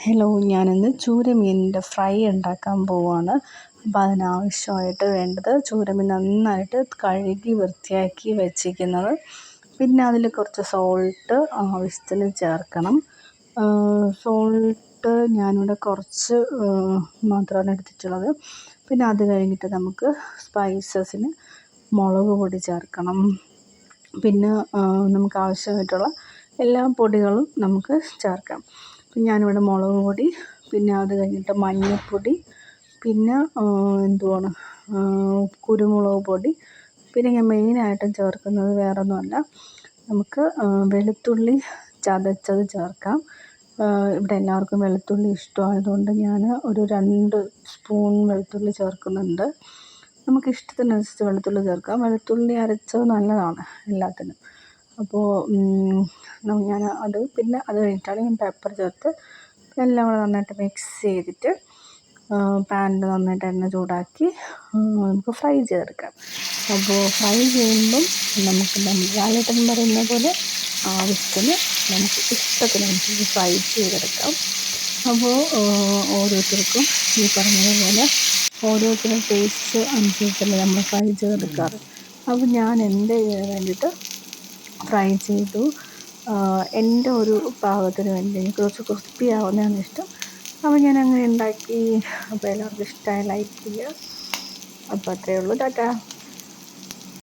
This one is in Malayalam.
ഹലോ, ഞാനിന്ന് ചൂരമീനിൻ്റെ ഫ്രൈ ഉണ്ടാക്കാൻ പോവുകയാണ്. അപ്പോൾ അതിനാവശ്യമായിട്ട് വേണ്ടത് ചൂരമീൻ നന്നായിട്ട് കഴുകി വൃത്തിയാക്കി വെച്ചിരിക്കുന്നത്. പിന്നെ അതിൽ കുറച്ച് സോൾട്ട് ആവശ്യത്തിന് ചേർക്കണം. സോൾട്ട് ഞാനിവിടെ കുറച്ച് മാത്രമാണ് എടുത്തിട്ടുള്ളത്. പിന്നെ അത് കഴിഞ്ഞിട്ട് നമുക്ക് സ്പൈസസിന് മുളക് പൊടി ചേർക്കണം. പിന്നെ നമുക്ക് ആവശ്യമായിട്ടുള്ള എല്ലാ പൊടികളും നമുക്ക് ചേർക്കാം. ഞാനിവിടെ മുളക് പൊടി, പിന്നെ അത് കഴിഞ്ഞിട്ട് മഞ്ഞൾപ്പൊടി, പിന്നെ കുരുമുളക് പൊടി, പിന്നെ ഞാൻ മെയിനായിട്ടും ചേർക്കുന്നത് വേറൊന്നുമല്ല, നമുക്ക് വെളുത്തുള്ളി ചതച്ചത് ചേർക്കാം. ഇവിടെ എല്ലാവർക്കും വെളുത്തുള്ളി ഇഷ്ടമായതുകൊണ്ട് ഞാൻ ഒരു 2 സ്പൂൺ വെളുത്തുള്ളി ചേർക്കുന്നുണ്ട്. നമുക്ക് ഇഷ്ടത്തിനനുസരിച്ച് വെളുത്തുള്ളി ചേർക്കാം. വെളുത്തുള്ളി അരച്ചത് നല്ലതാണ് എല്ലാത്തിനും. അപ്പോൾ ഞാൻ അത് പിന്നെ അത് കഴിഞ്ഞിട്ടാണ് ഞാൻ പെപ്പർ ചേർത്ത് എല്ലാം കൂടെ നന്നായിട്ട് മിക്സ് ചെയ്തിട്ട് പാനിൽ നന്നായിട്ട് എണ്ണ ചൂടാക്കി നമുക്ക് ഫ്രൈ ചെയ്തെടുക്കാം. അപ്പോൾ ഫ്രൈ ചെയ്യുമ്പം നമുക്ക് ലാലേട്ടൻ പറയുന്ന പോലെ ആവശ്യത്തിന് നമുക്ക് ഇഷ്ടത്തിനനുസരിച്ച് ഫ്രൈ ചെയ്തെടുക്കാം. അപ്പോൾ ഓരോരുത്തർക്കും ഈ പറഞ്ഞതുപോലെ ഓരോരുത്തരും ടേസ്റ്റ് അനുസരിച്ചല്ലേ നമ്മൾ ഫ്രൈ ചെയ്തെടുക്കാറ്. അപ്പോൾ ഞാൻ എൻ്റെ വേണ്ടിയിട്ട് ഫ്രൈ ചെയ്തു. എൻ്റെ ഒരു പാകത്തിന് വേണ്ടി എനിക്ക് കുറച്ച് ക്രിസ്പി ആവുന്നതാണ് ഇഷ്ടം. അപ്പോൾ ഞാൻ അങ്ങനെ ഉണ്ടാക്കി. അപ്പോൾ എല്ലാവർക്കും ഇഷ്ടമായി, ലൈക്ക് ചെയ്യുക. അപ്പോൾ അത്രയേ ഉള്ളൂ. ടാറ്റാ.